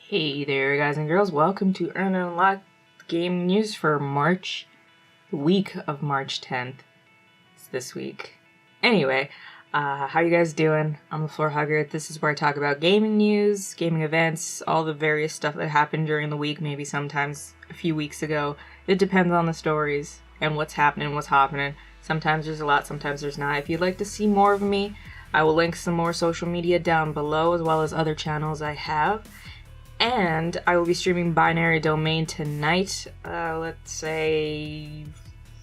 Hey there, guys and girls. Welcome to Earn and Unlock game news for March, the week of March 10th. It's this week. Anyway, how you guys doing? I'm Thefloorhugger. This is where I talk about gaming news, gaming events, all the various stuff that happened during the week, maybe sometimes a few weeks ago. It depends on the stories and what's happening. Sometimes there's a lot, sometimes there's not. If you'd like to see more of me, I will link some more social media down below, as well as other channels I have. And I will be streaming Binary Domain tonight, let's say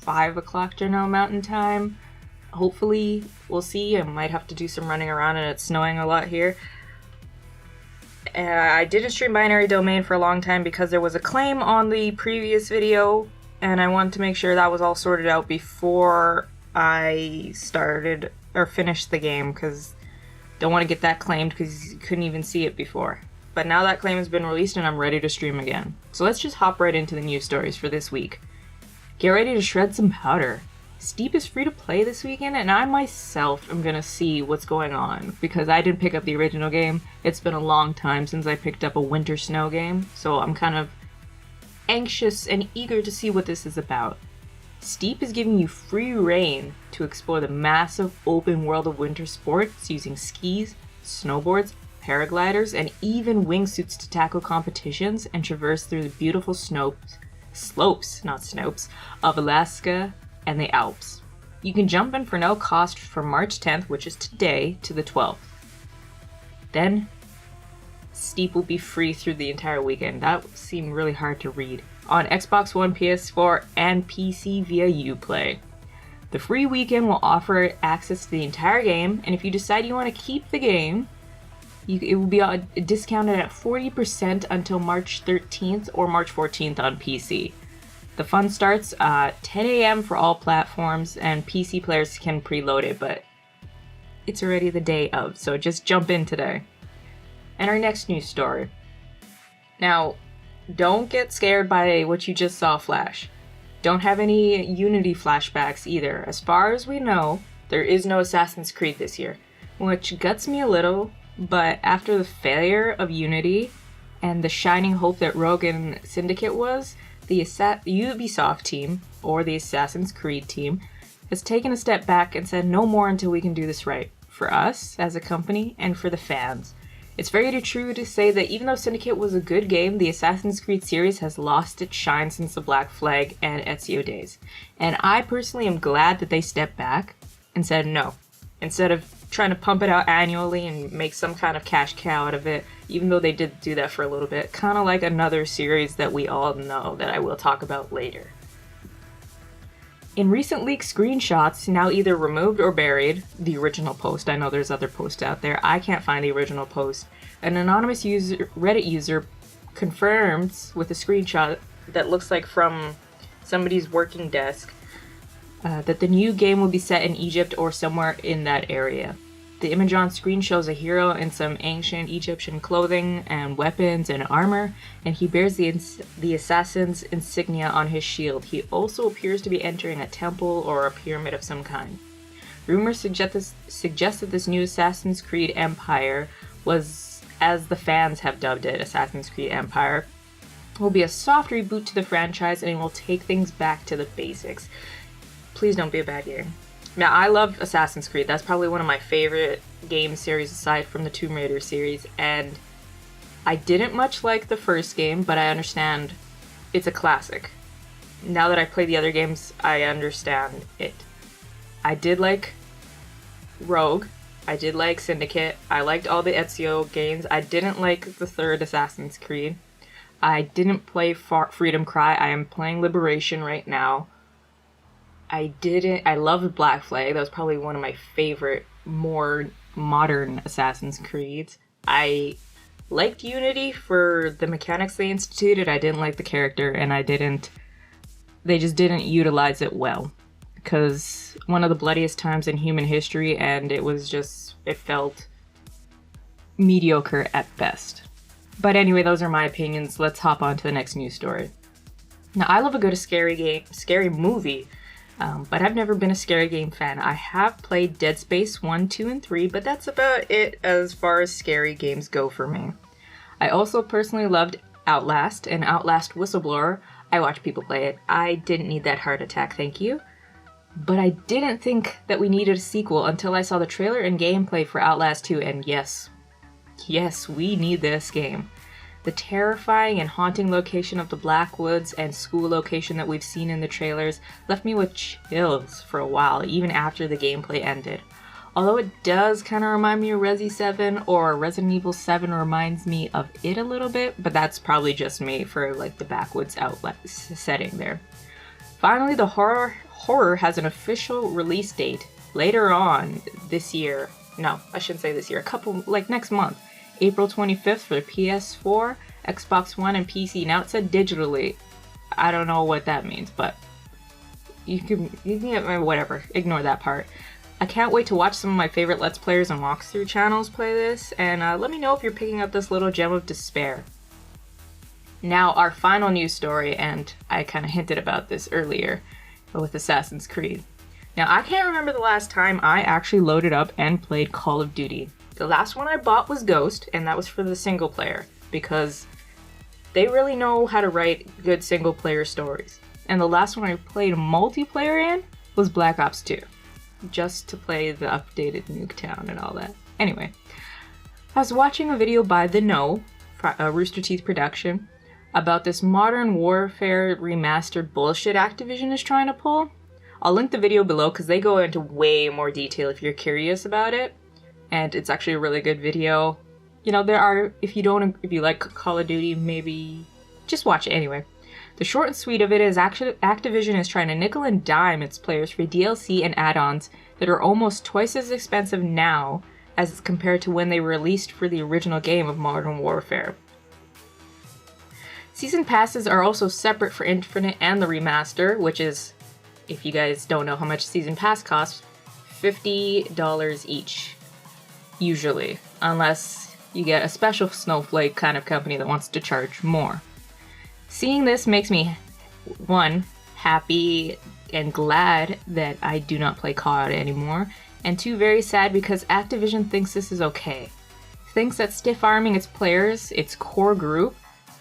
5 o'clock General Mountain Time. Hopefully, we'll see. I might have to do some running around, and it's snowing a lot here. I didn't stream Binary Domain for a long time because there was a claim on the previous video, and I wanted to make sure that was all sorted out before I started or finished the game, because don't want to get that claimed because you couldn't even see it before. But now that claim has been released and I'm ready to stream again. So let's just hop right into the news stories for this week. Get ready to shred some powder. Steep is free to play this weekend, and I myself am gonna see what's going on because I didn't pick up the original game. It's been a long time since I picked up a winter snow game, so I'm kind of anxious and eager to see what this is about. Steep is giving you free reign to explore the massive open world of winter sports using skis, snowboards, paragliders, and even wingsuits to tackle competitions and traverse through the beautiful slopes of Alaska and the Alps. You can jump in for no cost from March 10th, which is today, to the 12th. Then, Steep will be free through the entire weekend. That seemed really hard to read. On Xbox One, PS4, and PC via Uplay. The free weekend will offer access to the entire game, and if you decide you want to keep the game, it will be discounted at 40% until March 13th or March 14th on PC. The fun starts at 10 a.m. for all platforms, and PC players can preload it, but it's already the day of, so just jump in today. And our next news story. Now, don't get scared by what you just saw flash. Don't have any Unity flashbacks either. As far as we know, there is no Assassin's Creed this year, which guts me a little. But after the failure of Unity and the shining hope that Rogue and Syndicate was, the Ubisoft team, or the Assassin's Creed team, has taken a step back and said no more until we can do this right. For us, as a company, and for the fans. It's very true to say that even though Syndicate was a good game, the Assassin's Creed series has lost its shine since the Black Flag and Ezio days. And I personally am glad that they stepped back and said no. Instead of trying to pump it out annually and make some kind of cash cow out of it, even though they did do that for a little bit. Kind of like another series that we all know that I will talk about later. In recent leaked screenshots, now either removed or buried, the original post, I know there's other posts out there, I can't find the original post, an anonymous Reddit user confirms with a screenshot that looks like from somebody's working desk that the new game will be set in Egypt or somewhere in that area. The image on screen shows a hero in some ancient Egyptian clothing and weapons and armor, and he bears the assassin's insignia on his shield. He also appears to be entering a temple or a pyramid of some kind. Rumors suggest that this new Assassin's Creed Empire was, as the fans have dubbed it, Assassin's Creed Empire, will be a soft reboot to the franchise and it will take things back to the basics. Please don't be a bad game. Now, I love Assassin's Creed. That's probably one of my favorite game series aside from the Tomb Raider series. And I didn't much like the first game, but I understand it's a classic. Now that I play the other games, I understand it. I did like Rogue. I did like Syndicate. I liked all the Ezio games. I didn't like the third Assassin's Creed. I didn't play Freedom Cry. I am playing Liberation right now. I loved Black Flag. That was probably one of my favorite, more modern Assassin's Creeds. I liked Unity for the mechanics they instituted. I didn't like the character, and they just didn't utilize it well. Because one of the bloodiest times in human history, and it felt mediocre at best. But anyway, those are my opinions. Let's hop on to the next news story. Now, I love a good scary movie. But I've never been a scary game fan. I have played Dead Space 1, 2, and 3, but that's about it as far as scary games go for me. I also personally loved Outlast and Outlast Whistleblower. I watched people play it. I didn't need that heart attack, thank you. But I didn't think that we needed a sequel until I saw the trailer and gameplay for Outlast 2, and yes, we need this game. The terrifying and haunting location of the Blackwoods and school location that we've seen in the trailers left me with chills for a while, even after the gameplay ended. Although it does kind of remind me of Resi 7, or Resident Evil 7 reminds me of it a little bit, but that's probably just me for like the backwoods outlet setting there. Finally, the horror has an official release date later on this year. No, I shouldn't say this year. Next month. April 25th for PS4, Xbox One, and PC. Now it said digitally. I don't know what that means, but you can get whatever. Ignore that part. I can't wait to watch some of my favorite Let's Players and walkthrough channels play this, and let me know if you're picking up this little gem of despair. Now, our final news story, and I kind of hinted about this earlier with Assassin's Creed. Now, I can't remember the last time I actually loaded up and played Call of Duty. The last one I bought was Ghost, and that was for the single player, because they really know how to write good single player stories. And the last one I played multiplayer in was Black Ops 2, just to play the updated Nuketown and all that. Anyway, I was watching a video by The No, Rooster Teeth production, about this Modern Warfare remastered bullshit Activision is trying to pull. I'll link the video below because they go into way more detail if you're curious about it. And it's actually a really good video. You know, if you like Call of Duty, maybe just watch it anyway. The short and sweet of it is actually Activision is trying to nickel and dime its players for DLC and add-ons that are almost twice as expensive now as compared to when they were released for the original game of Modern Warfare. Season passes are also separate for Infinite and the remaster, which is, if you guys don't know how much Season Pass costs, $50 each. Usually, unless you get a special snowflake kind of company that wants to charge more. Seeing this makes me, one, happy and glad that I do not play COD anymore, and two, very sad because Activision thinks this is okay. Thinks that stiff-arming its players, its core group,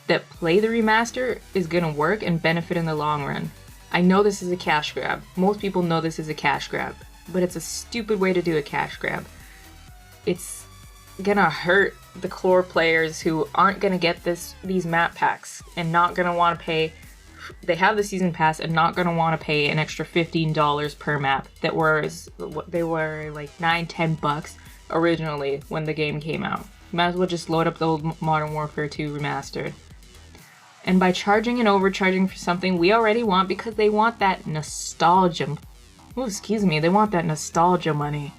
that play the remaster is gonna work and benefit in the long run. I know this is a cash grab. Most people know this is a cash grab, but it's a stupid way to do a cash grab. It's gonna hurt the core players who aren't gonna get these map packs and not gonna want to pay. They have the season pass and not gonna want to pay an extra $15 per map. They were like $9-10 originally when the game came out. Might as well just load up the old Modern Warfare 2 remastered. And by charging and overcharging for something we already want because they want that nostalgia. Oh, excuse me, they want that nostalgia money.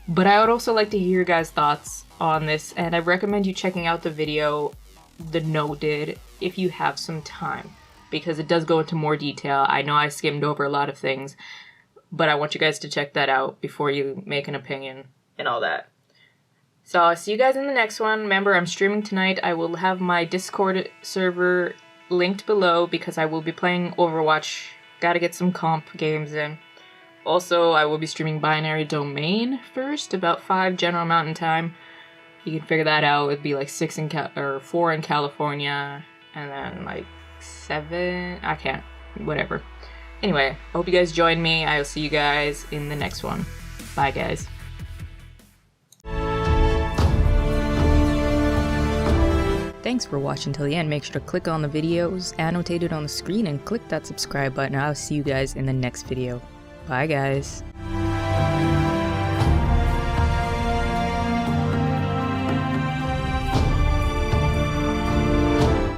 But I would also like to hear your guys' thoughts on this, and I recommend you checking out the video The No did if you have some time, because it does go into more detail. I know I skimmed over a lot of things, but I want you guys to check that out before you make an opinion and all that. So I'll see you guys in the next one. Remember, I'm streaming tonight. I will have my Discord server linked below because I will be playing Overwatch. Gotta get some comp games in. Also, I will be streaming Binary Domain first, about 5 General Mountain Time. You can figure that out. It'd be like 4 in California, and then like 7. I can't. Whatever. Anyway, I hope you guys join me. I will see you guys in the next one. Bye, guys. Thanks for watching till the end. Make sure to click on the videos annotated on the screen and click that subscribe button. I'll see you guys in the next video. Bye, guys.